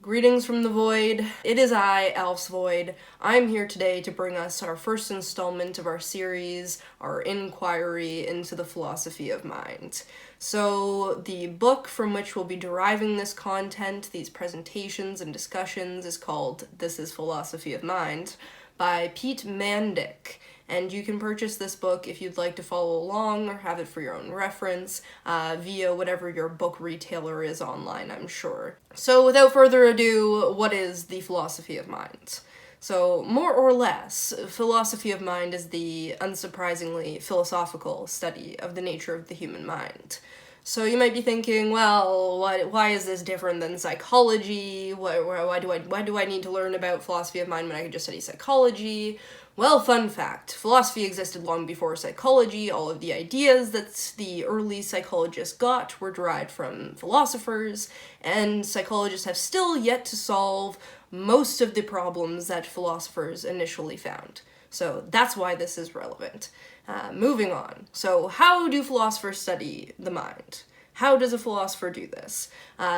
Greetings from the Void. It is I, Alf's Void. I'm here today to bring us our first installment of our series, our inquiry into the philosophy of mind. So, the book from which we'll be deriving this content, these presentations and discussions, is called This is Philosophy of Mind by Pete Mandic. And you can purchase this book if you'd like to follow along or have it for your own reference via whatever your book retailer is online, I'm sure. So without further ado, what is the philosophy of mind? So, more or less, philosophy of mind is the, unsurprisingly, philosophical study of the nature of the human mind. So you might be thinking, well, why is this different than psychology? Why do I need to learn about philosophy of mind when I could just study psychology? Well, fun fact, philosophy existed long before psychology. All of the ideas that the early psychologists got were derived from philosophers, and psychologists have still yet to solve most of the problems that philosophers initially found. So that's why this is relevant. Moving on. So how do philosophers study the mind? How does a philosopher do this?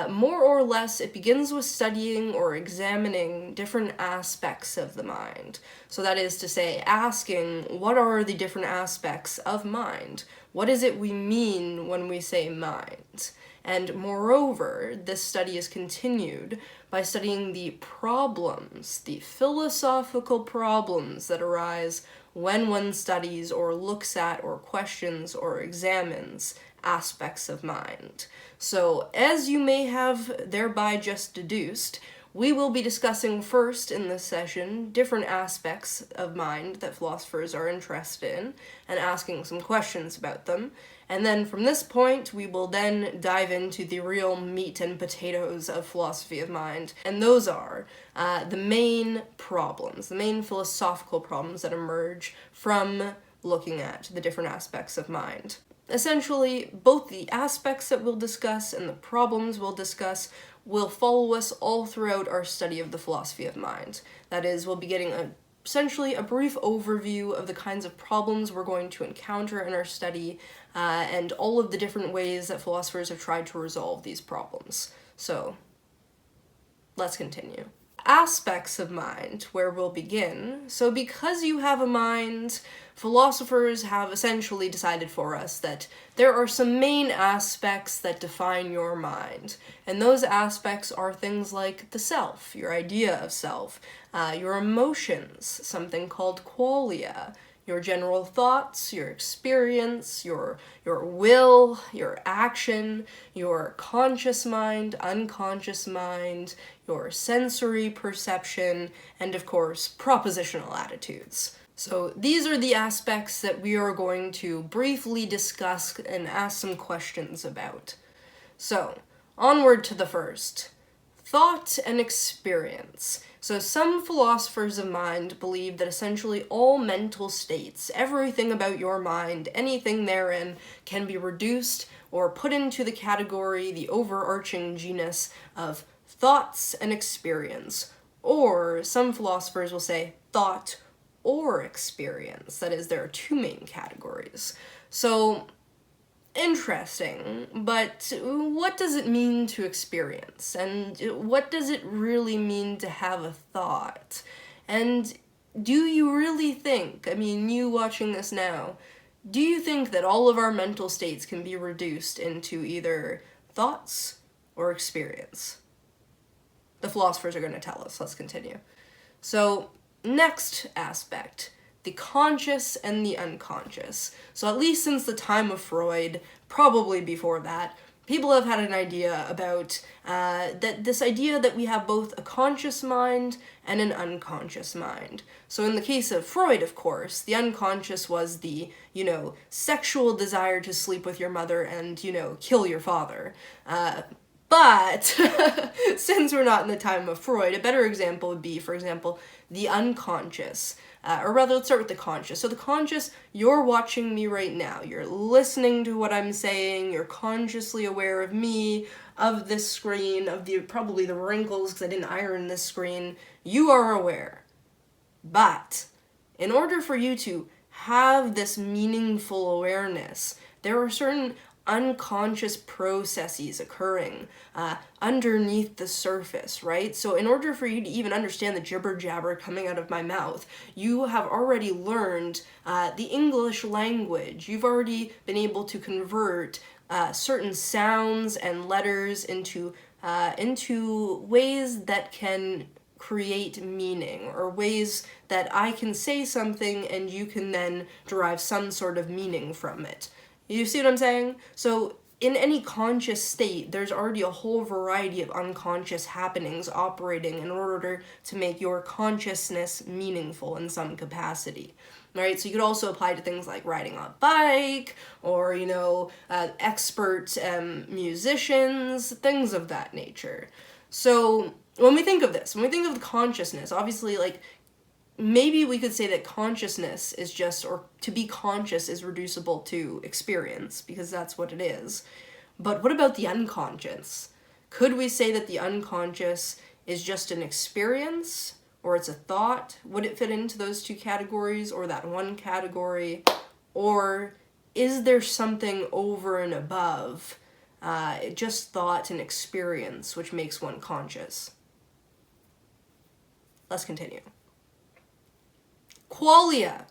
More or less, it begins with studying or examining different aspects of the mind. So that is to say, asking, what are the different aspects of mind? What is it we mean when we say mind? And moreover, this study is continued by studying the problems, the philosophical problems that arise when one studies or looks at or questions or examines aspects of mind. So, as you may have thereby just deduced, we will be discussing first in this session different aspects of mind that philosophers are interested in and asking some questions about them. And then from this point, we will then dive into the real meat and potatoes of philosophy of mind. And those are the main problems, the main philosophical problems that emerge from looking at the different aspects of mind. Essentially, both the aspects that we'll discuss and the problems we'll discuss will follow us all throughout our study of the philosophy of mind. That is, we'll be getting essentially a brief overview of the kinds of problems we're going to encounter in our study and all of the different ways that philosophers have tried to resolve these problems. So, let's continue. Aspects of mind, where we'll begin. So because you have a mind, philosophers have essentially decided for us that there are some main aspects that define your mind. And those aspects are things like the self, your idea of self, your emotions, something called qualia, your general thoughts, your experience, your will, your action, your conscious mind, unconscious mind, your sensory perception, and of course, propositional attitudes. So these are the aspects that we are going to briefly discuss and ask some questions about. So, onward to the first. Thought and experience. So some philosophers of mind believe that essentially all mental states, everything about your mind, anything therein, can be reduced or put into the category, the overarching genus of thoughts and experience. Or some philosophers will say thought or experience. That is, there are two main categories. So, interesting, but what does it mean to experience? And what does it really mean to have a thought? And do you really think, you watching this now, do you think that all of our mental states can be reduced into either thoughts or experience? The philosophers are going to tell us. Let's continue. So, next aspect. The conscious and the unconscious. So at least since the time of Freud, probably before that, people have had an idea about this idea that we have both a conscious mind and an unconscious mind. So in the case of Freud, of course, the unconscious was the, sexual desire to sleep with your mother and, kill your father. But since we're not in the time of Freud, a better example would be, for example, the unconscious. Or rather, let's start with the conscious. So the conscious, you're watching me right now. You're listening to what I'm saying. You're consciously aware of me, of this screen, of probably the wrinkles because I didn't iron this screen. You are aware. But in order for you to have this meaningful awareness, there are certain unconscious processes occurring underneath the surface, right? So in order for you to even understand the jibber jabber coming out of my mouth, you have already learned the English language. You've already been able to convert certain sounds and letters into ways that can create meaning, or ways that I can say something and you can then derive some sort of meaning from it. You see what I'm saying? So in any conscious state, there's already a whole variety of unconscious happenings operating in order to make your consciousness meaningful in some capacity. Right, so you could also apply to things like riding on a bike, or, expert musicians, things of that nature. So when we think of this, when we think of the consciousness, obviously, like, maybe we could say that consciousness is just, or to be conscious is reducible to experience, because that's what it is. But what about the unconscious? Could we say that the unconscious is just an experience, or it's a thought? Would it fit into those two categories, or that one category? Or is there something over and above just thought and experience which makes one conscious? Let's continue. Qualia.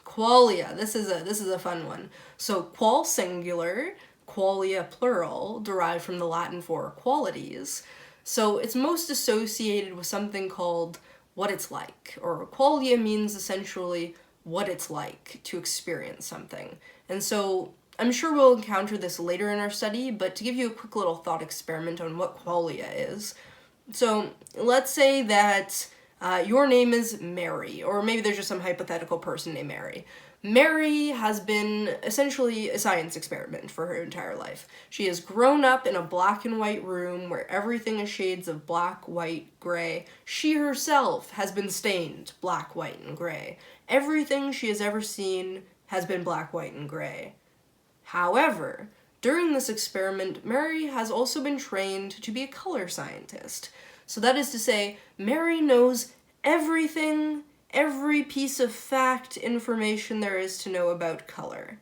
Qualia. This is a fun one. So qual singular, qualia plural, derived from the Latin for qualities. So it's most associated with something called what it's like, or qualia means essentially what it's like to experience something. And so I'm sure we'll encounter this later in our study, but to give you a quick little thought experiment on what qualia is. So let's say that your name is Mary, or maybe there's just some hypothetical person named Mary. Mary has been essentially a science experiment for her entire life. She has grown up in a black and white room where everything is shades of black, white, gray. She herself has been stained black, white, and gray. Everything she has ever seen has been black, white, and gray. However, during this experiment, Mary has also been trained to be a color scientist. So that is to say, Mary knows everything, every piece of fact information there is to know about color.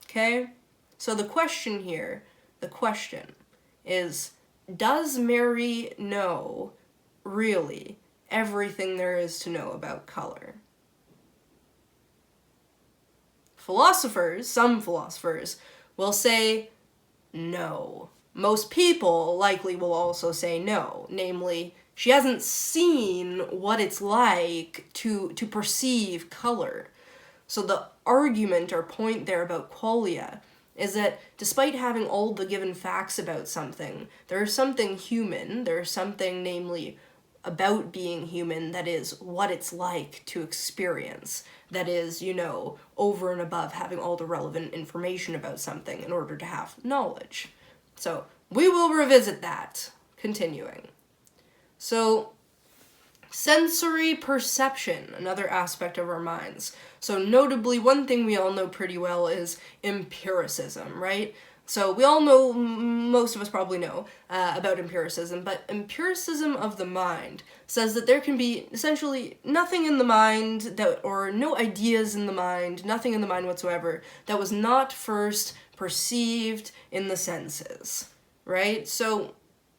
Okay? So the question is, does Mary know, really, everything there is to know about color? Some philosophers, will say no. Most people likely will also say no, namely, she hasn't seen what it's like to perceive color. So the argument or point there about qualia is that despite having all the given facts about something, there is something human, there is something, namely, about being human that is what it's like to experience. That is, over and above having all the relevant information about something in order to have knowledge. So we will revisit that, continuing. So sensory perception, another aspect of our minds. So notably, one thing we all know pretty well is empiricism, right? So we all know, most of us probably know about empiricism, but empiricism of the mind says that there can be essentially nothing in the mind or no ideas in the mind, nothing in the mind whatsoever, that was not first perceived in the senses, right? So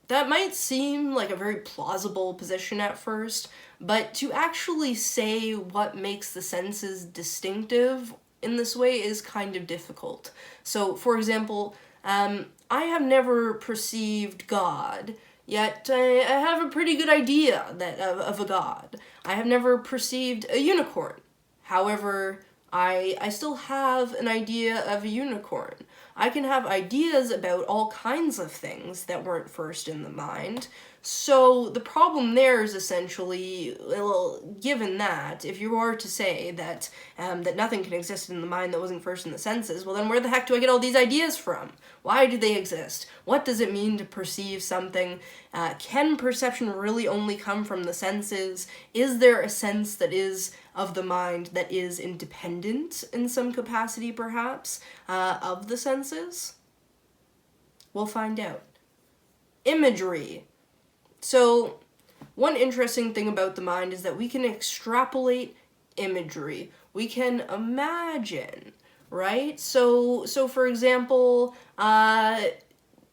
that might seem like a very plausible position at first, but to actually say what makes the senses distinctive in this way is kind of difficult. So, for example, I have never perceived God, yet I have a pretty good idea of a God. I have never perceived a unicorn. However, I still have an idea of a unicorn. I can have ideas about all kinds of things that weren't first in the mind. So the problem there is essentially, well, given that, if you were to say that that nothing can exist in the mind that wasn't first in the senses, well then where the heck do I get all these ideas from? Why do they exist? What does it mean to perceive something? Can perception really only come from the senses? Is there a sense that is of the mind that is independent in some capacity, perhaps, of the senses? We'll find out. Imagery. So, one interesting thing about the mind is that we can extrapolate imagery. We can imagine right? So for example,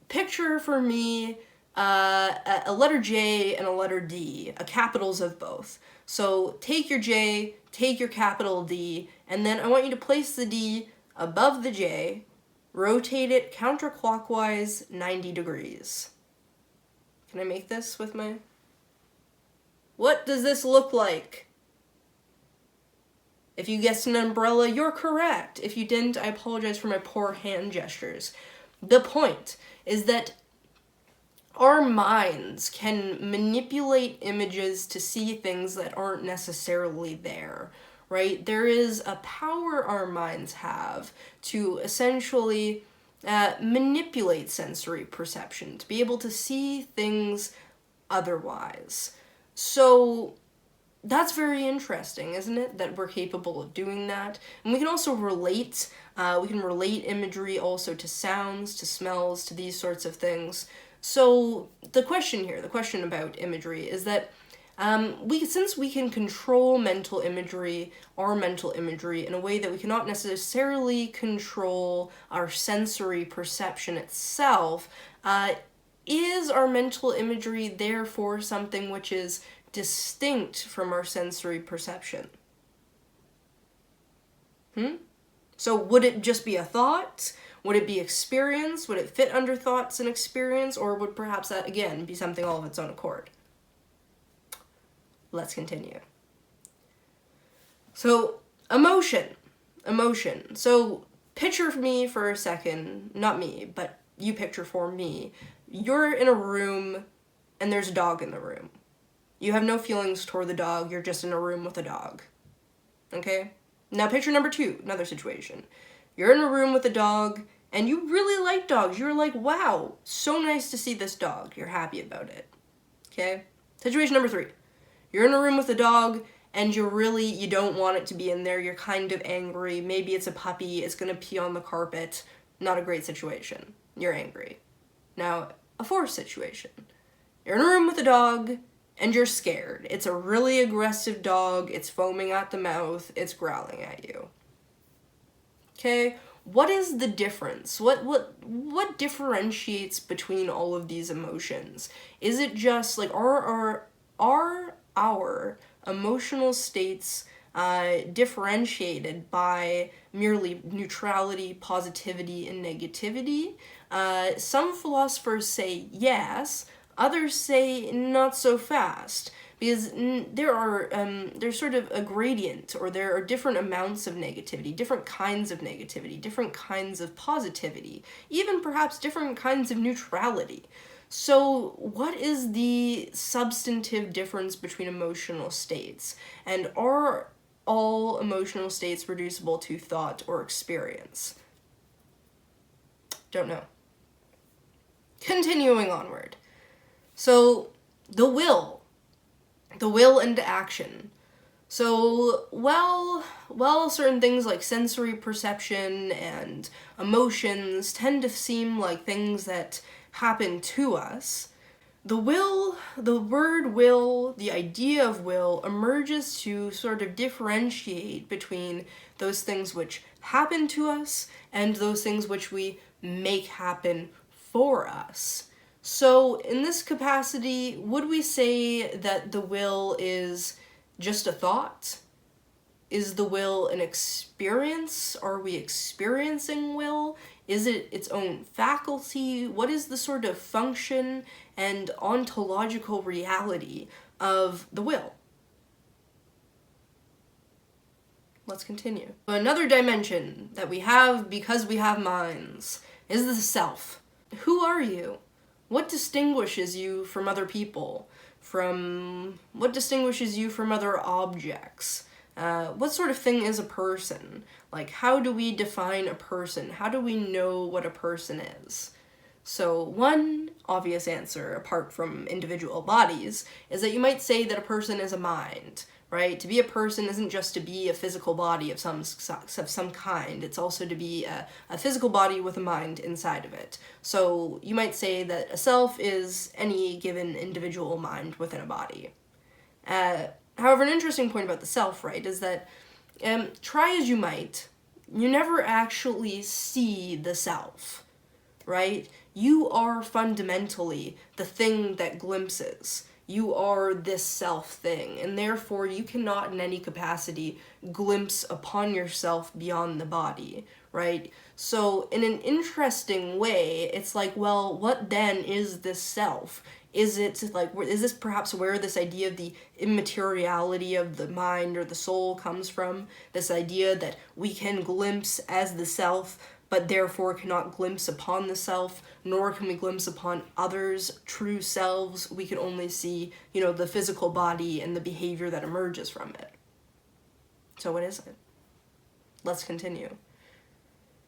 picture for me a letter J and a letter D, capitals of both. So take your J, take your capital D, and then I want you to place the D above the J, rotate it counterclockwise 90 degrees. Can I make this with my... What does this look like? If you guessed an umbrella, you're correct. If you didn't, I apologize for my poor hand gestures. The point is that our minds can manipulate images to see things that aren't necessarily there, right? There is a power our minds have to essentially manipulate sensory perception, to be able to see things otherwise. So that's very interesting, isn't it? That we're capable of doing that. And we can also relate, imagery also to sounds, to smells, to these sorts of things. So the question about imagery is that since we can control our mental imagery, in a way that we cannot necessarily control our sensory perception itself, is our mental imagery therefore something which is distinct from our sensory perception? So would it just be a thought? Would it be experience? Would it fit under thoughts and experience? Or would perhaps that, again, be something all of its own accord? Let's continue. So, emotion. So, picture me for a second, not me, but you picture for me. You're in a room and there's a dog in the room. You have no feelings toward the dog, you're just in a room with a dog. Okay? Now picture number 2, another situation. You're in a room with a dog, and you really like dogs. You're like, wow, so nice to see this dog. You're happy about it. Okay? Situation number 3. You're in a room with a dog, and you don't want it to be in there. You're kind of angry. Maybe it's a puppy. It's gonna pee on the carpet. Not a great situation. You're angry. Now, a 4th situation. You're in a room with a dog, and you're scared. It's a really aggressive dog. It's foaming at the mouth. It's growling at you. Okay? What is the difference? What differentiates between all of these emotions? Is it just like are our emotional states differentiated by merely neutrality, positivity, and negativity? Some philosophers say yes. Others say not so fast, because there's sort of a gradient, or there are different amounts of negativity, different kinds of negativity, different kinds of positivity, even perhaps different kinds of neutrality. So what is the substantive difference between emotional states? And are all emotional states reducible to thought or experience? Don't know. Continuing onward. So, the will into action. So, while certain things like sensory perception and emotions tend to seem like things that happen to us, the word will, the idea of will, emerges to sort of differentiate between those things which happen to us and those things which we make happen for us. So, in this capacity, would we say that the will is just a thought? Is the will an experience? Are we experiencing will? Is it its own faculty? What is the sort of function and ontological reality of the will? Let's continue. Another dimension that we have because we have minds is the self. Who are you? What distinguishes you from other people? What distinguishes you from other objects? What sort of thing is a person? Like, how do we define a person? How do we know what a person is? So one obvious answer, apart from individual bodies, is that you might say that a person is a mind, right? To be a person isn't just to be a physical body of some kind. It's also to be a physical body with a mind inside of it. So you might say that a self is any given individual mind within a body. However, an interesting point about the self, right, is that try as you might, you never actually see the self, right? You are fundamentally the thing that glimpses. You are this self thing, and therefore you cannot in any capacity glimpse upon yourself beyond the body, right? So in an interesting way, it's like, well, what then is this self? Is it like, is this perhaps where this idea of the immateriality of the mind or the soul comes from? This idea that we can glimpse as the self, but therefore cannot glimpse upon the self, nor can we glimpse upon others' true selves. We can only see, the physical body and the behavior that emerges from it. So what is it? Let's continue.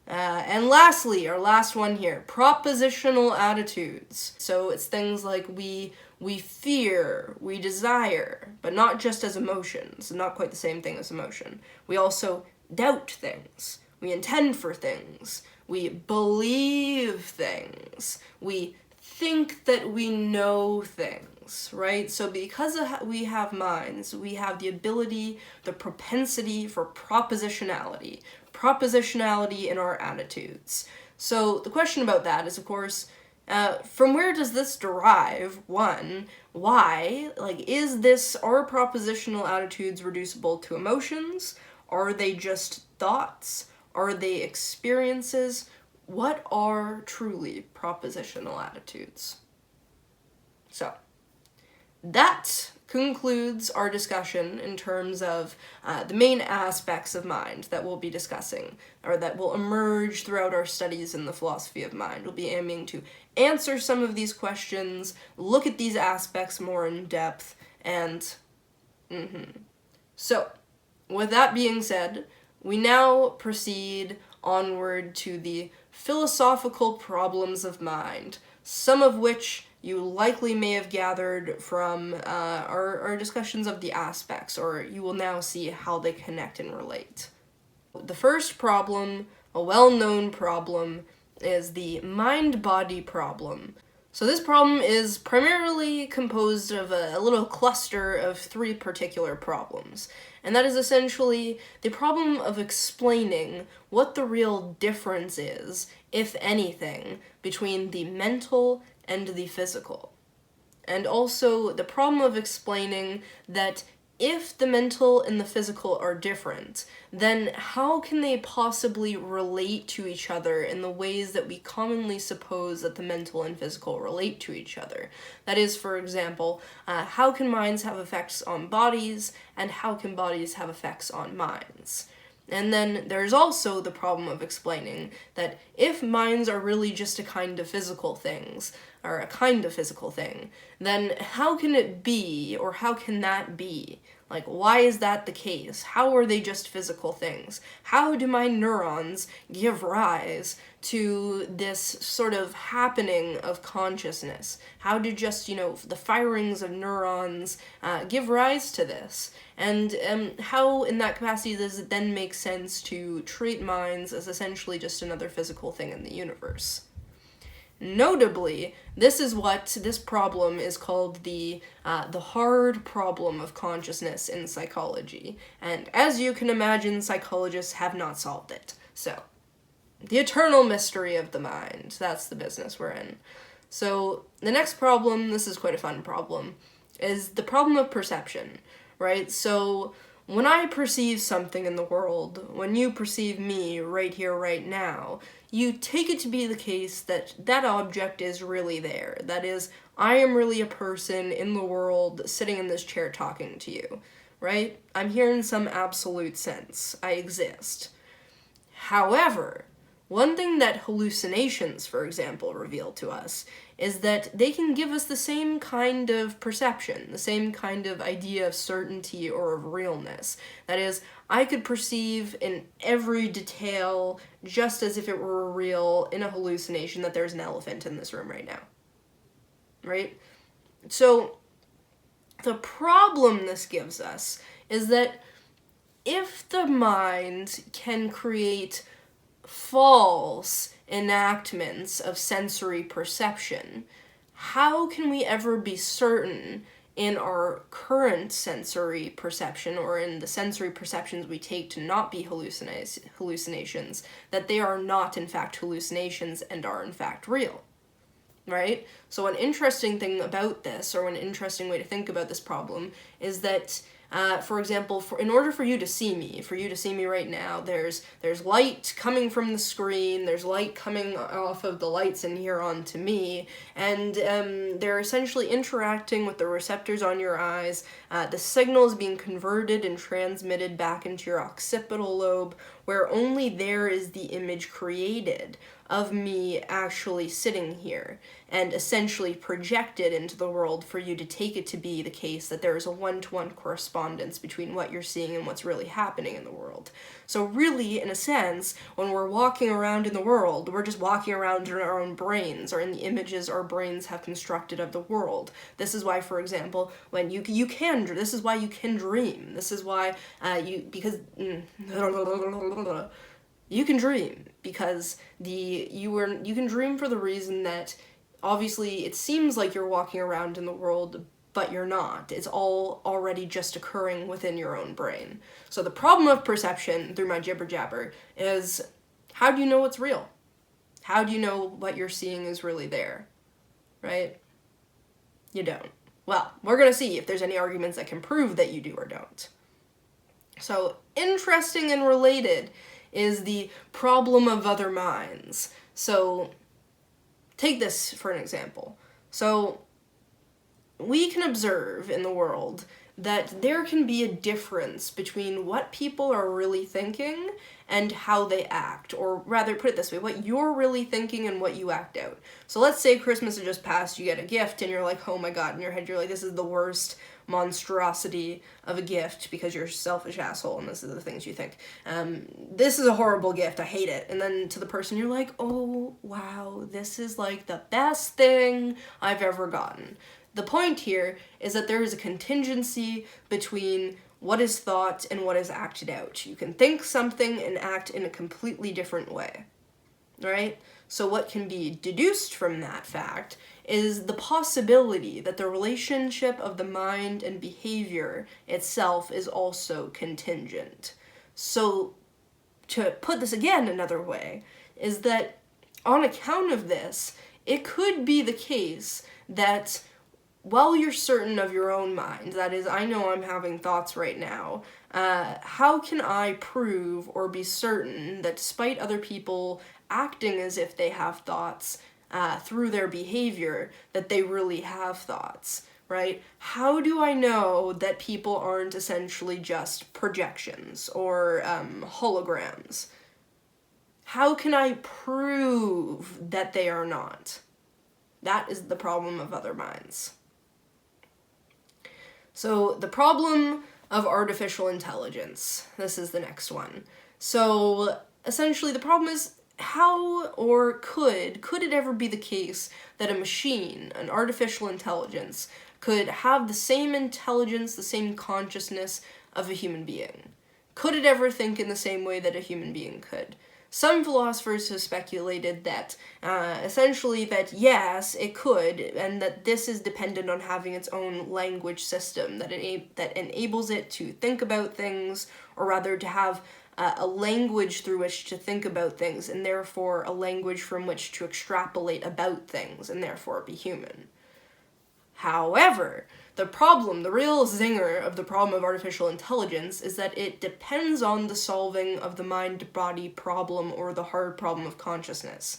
And lastly, our last one here, propositional attitudes. So it's things like we fear, we desire, but not just as emotions, not quite the same thing as emotion. We also doubt things. We intend for things. We believe things. We think that we know things, right? So because we have minds, we have the ability, the propensity for propositionality in our attitudes. So the question about that is, of course, from where does this derive? One, why? Are propositional attitudes reducible to emotions? Are they just thoughts? Are they experiences? What are truly propositional attitudes? So, that concludes our discussion in terms of the main aspects of mind that we'll be discussing, or that will emerge throughout our studies in the philosophy of mind. We'll be aiming to answer some of these questions, look at these aspects more in depth, and So, with that being said, we now proceed onward to the philosophical problems of mind, some of which you likely may have gathered from our discussions of the aspects, or you will now see how they connect and relate. The first problem, a well-known problem, is the mind-body problem. So this problem is primarily composed of a little cluster of three particular problems. And that is essentially the problem of explaining what the real difference is, if anything, between the mental and the physical. And also the problem of explaining that if the mental and the physical are different, then how can they possibly relate to each other in the ways that we commonly suppose that the mental and physical relate to each other? That is, for example, how can minds have effects on bodies, and how can bodies have effects on minds? And then there's also the problem of explaining that if minds are really just a kind of physical thing, then how can it be, or how can that be? Like, why is that the case? How are they just physical things? How do my neurons give rise to this sort of happening of consciousness? How do just, the firings of neurons give rise to this? And how, in that capacity, does it then make sense to treat minds as essentially just another physical thing in the universe? Notably, this problem is called the hard problem of consciousness in psychology, and as you can imagine, psychologists have not solved it. So, the eternal mystery of the mind, that's the business we're in. So, the next problem, this is quite a fun problem, is the problem of perception, right? So, when I perceive something in the world, when you perceive me right here, right now, you take it to be the case that that object is really there. That is, I am really a person in the world sitting in this chair talking to you, right? I'm here in some absolute sense. I exist. However, one thing that hallucinations, for example, reveal to us is that they can give us the same kind of perception, the same kind of idea of certainty or of realness. That is, I could perceive in every detail, just as if it were real in a hallucination, that there's an elephant in this room right now. Right? So, the problem this gives us is that if the mind can create false enactments of sensory perception, how can we ever be certain in our current sensory perception, or in the sensory perceptions we take to not be hallucinations, that they are not in fact hallucinations and are in fact real. Right? So an interesting thing about this, or an interesting way to think about this problem, is that, for example, in order for you to see me right now, there's light coming from the screen, there's light coming off of the lights in here onto me, and they're essentially interacting with the receptors on your eyes. The signal is being converted and transmitted back into your occipital lobe, where only there is the image created of me actually sitting here, and essentially projected into the world for you to take it to be the case that there is a one-to-one correspondence between what you're seeing and what's really happening in the world. So really, in a sense, when we're walking around in the world, we're just walking around in our own brains, or in the images our brains have constructed of the world. This is why, for example, when this is why you can dream. This is why you can dream, because you can dream for the reason that obviously it seems like you're walking around in the world, but you're not. It's all already just occurring within your own brain. So the problem of perception, through my jibber jabber, is how do you know what's real? How do you know what you're seeing is really there? Right? You don't. Well, we're gonna see if there's any arguments that can prove that you do or don't. So, interesting and related is the problem of other minds. So, take this for an example. So, we can observe in the world that there can be a difference between what people are really thinking and how they act, or rather, put it this way, what you're really thinking and what you act out. So let's say Christmas has just passed, you get a gift, and you're like, oh my god, in your head you're like, this is the worst monstrosity of a gift because you're a selfish asshole and this is the things you think. This is a horrible gift, I hate it. And then to the person you're like, oh wow, this is like the best thing I've ever gotten. The point here is that there is a contingency between what is thought and what is acted out. You can think something and act in a completely different way, right? So what can be deduced from that fact is the possibility that the relationship of the mind and behavior itself is also contingent. So to put this again another way, is that on account of this, it could be the case that while you're certain of your own mind, that is, I know I'm having thoughts right now, how can I prove or be certain that despite other people acting as if they have thoughts through their behavior, that they really have thoughts, right? How do I know that people aren't essentially just projections or holograms? How can I prove that they are not? That is the problem of other minds. So the problem of artificial intelligence. This is the next one. So essentially the problem is how or could it ever be the case that a machine, an artificial intelligence, could have the same intelligence, the same consciousness of a human being? Could it ever think in the same way that a human being could? Some philosophers have speculated that, essentially, that yes, it could, and that this is dependent on having its own language system, that enables it to think about things, or rather to have a language through which to think about things, and therefore a language from which to extrapolate about things, and therefore be human. However, the real zinger of the problem of artificial intelligence is that it depends on the solving of the mind-body problem or the hard problem of consciousness,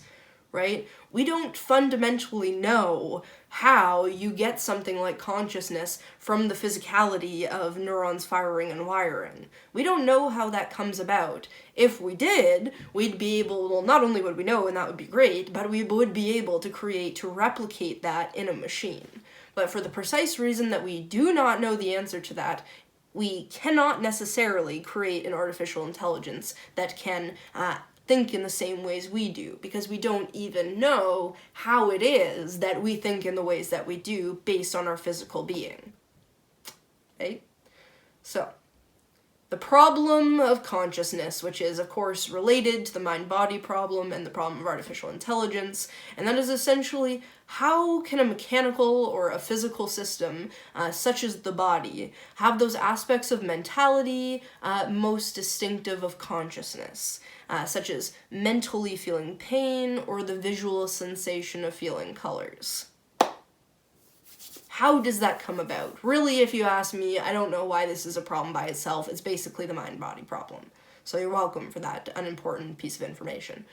right? We don't fundamentally know how you get something like consciousness from the physicality of neurons firing and wiring. We don't know how that comes about. If we did, we'd be able, well, not only would we know, and that would be great, but we would be able to replicate that in a machine. But for the precise reason that we do not know the answer to that, we cannot necessarily create an artificial intelligence that can think in the same ways we do, because we don't even know how it is that we think in the ways that we do based on our physical being. Right? So, the problem of consciousness, which is, of course, related to the mind-body problem and the problem of artificial intelligence, and that is essentially how can a mechanical or a physical system, such as the body, have those aspects of mentality most distinctive of consciousness, such as mentally feeling pain or the visual sensation of feeling colors. How does that come about? Really, if you ask me, I don't know why this is a problem by itself. It's basically the mind-body problem. So you're welcome for that unimportant piece of information.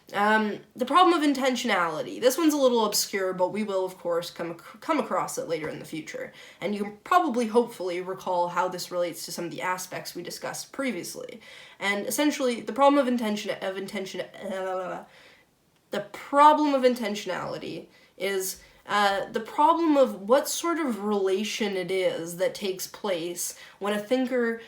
The problem of intentionality. This one's a little obscure, but we will, of course, come across it later in the future. And you can probably, hopefully, recall how this relates to some of the aspects we discussed previously. And essentially, the problem of intentionality is the problem of what sort of relation it is that takes place when a thinker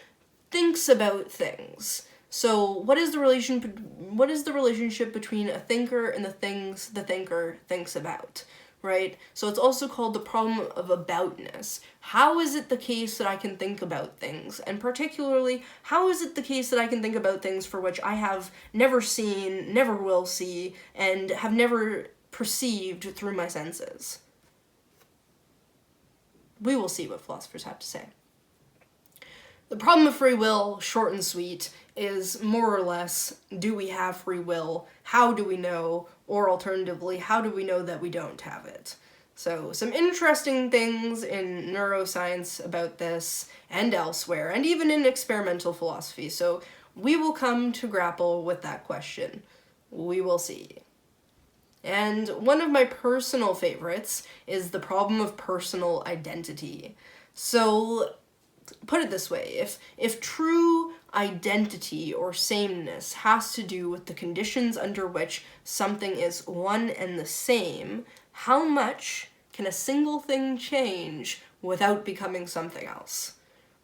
thinks about things. So what is the relationship between a thinker and the things the thinker thinks about, right? So it's also called the problem of aboutness. How is it the case that I can think about things? And particularly, how is it the case that I can think about things for which I have never seen, never will see, and have never perceived through my senses? We will see what philosophers have to say. The problem of free will, short and sweet, is more or less, do we have free will? How do we know? Or alternatively, how do we know that we don't have it? So some interesting things in neuroscience about this and elsewhere, and even in experimental philosophy. So we will come to grapple with that question. We will see. And one of my personal favorites is the problem of personal identity. So put it this way, if true identity or sameness has to do with the conditions under which something is one and the same, how much can a single thing change without becoming something else?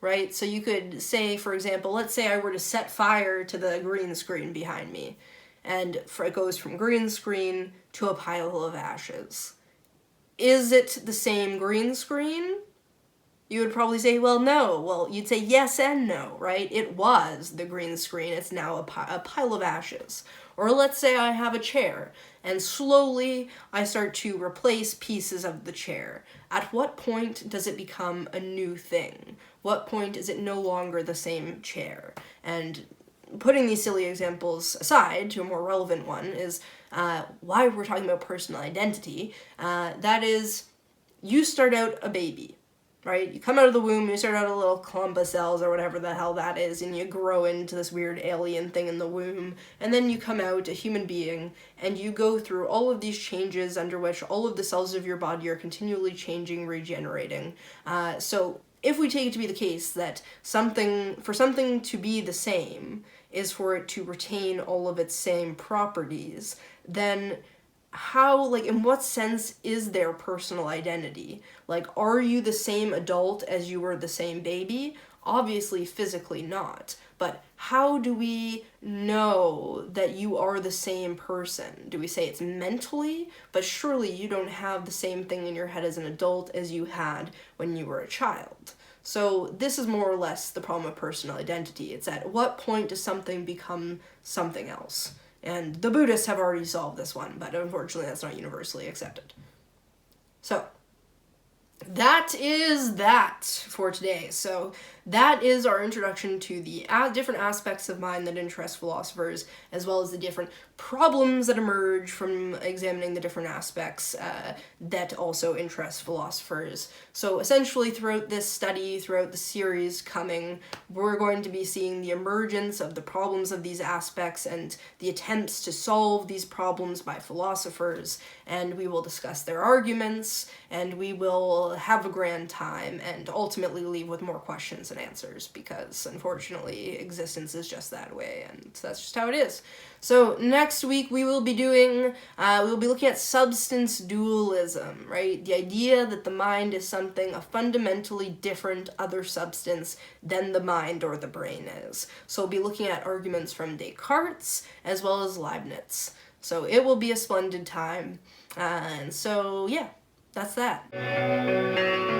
Right? So you could say, for example, let's say I were to set fire to the green screen behind me, and it goes from green screen to a pile of ashes. Is it the same green screen? You would probably say, well, no. Well, you'd say yes and no, right? It was the green screen. It's now a pile of ashes. Or let's say I have a chair, and slowly I start to replace pieces of the chair. At what point does it become a new thing? What point is it no longer the same chair? And putting these silly examples aside to a more relevant one is why we're talking about personal identity. That is, you start out a baby, right? You come out of the womb, you start out a little clump of cells or whatever the hell that is, and you grow into this weird alien thing in the womb, and then you come out a human being, and you go through all of these changes under which all of the cells of your body are continually changing, regenerating. So if we take it to be the case that for something to be the same is for it to retain all of its same properties, then how, in what sense is there personal identity? Are you the same adult as you were the same baby? Obviously, physically not. But how do we know that you are the same person? Do we say it's mentally? But surely you don't have the same thing in your head as an adult as you had when you were a child. So this is more or less the problem of personal identity. It's at what point does something become something else? And the Buddhists have already solved this one, but unfortunately that's not universally accepted. So that is that for today. So that is our introduction to the different aspects of mind that interest philosophers, as well as the different problems that emerge from examining the different aspects that also interest philosophers. So essentially throughout this study, throughout the series coming, we're going to be seeing the emergence of the problems of these aspects and the attempts to solve these problems by philosophers, and we will discuss their arguments, and we will have a grand time, and ultimately leave with more questions and answers, because unfortunately existence is just that way, and that's just how it is. So next week we will be looking at substance dualism, right? The idea that the mind is something, a fundamentally different other substance than the mind or the brain is. So we'll be looking at arguments from Descartes as well as Leibniz. So it will be a splendid time. And so yeah, that's that.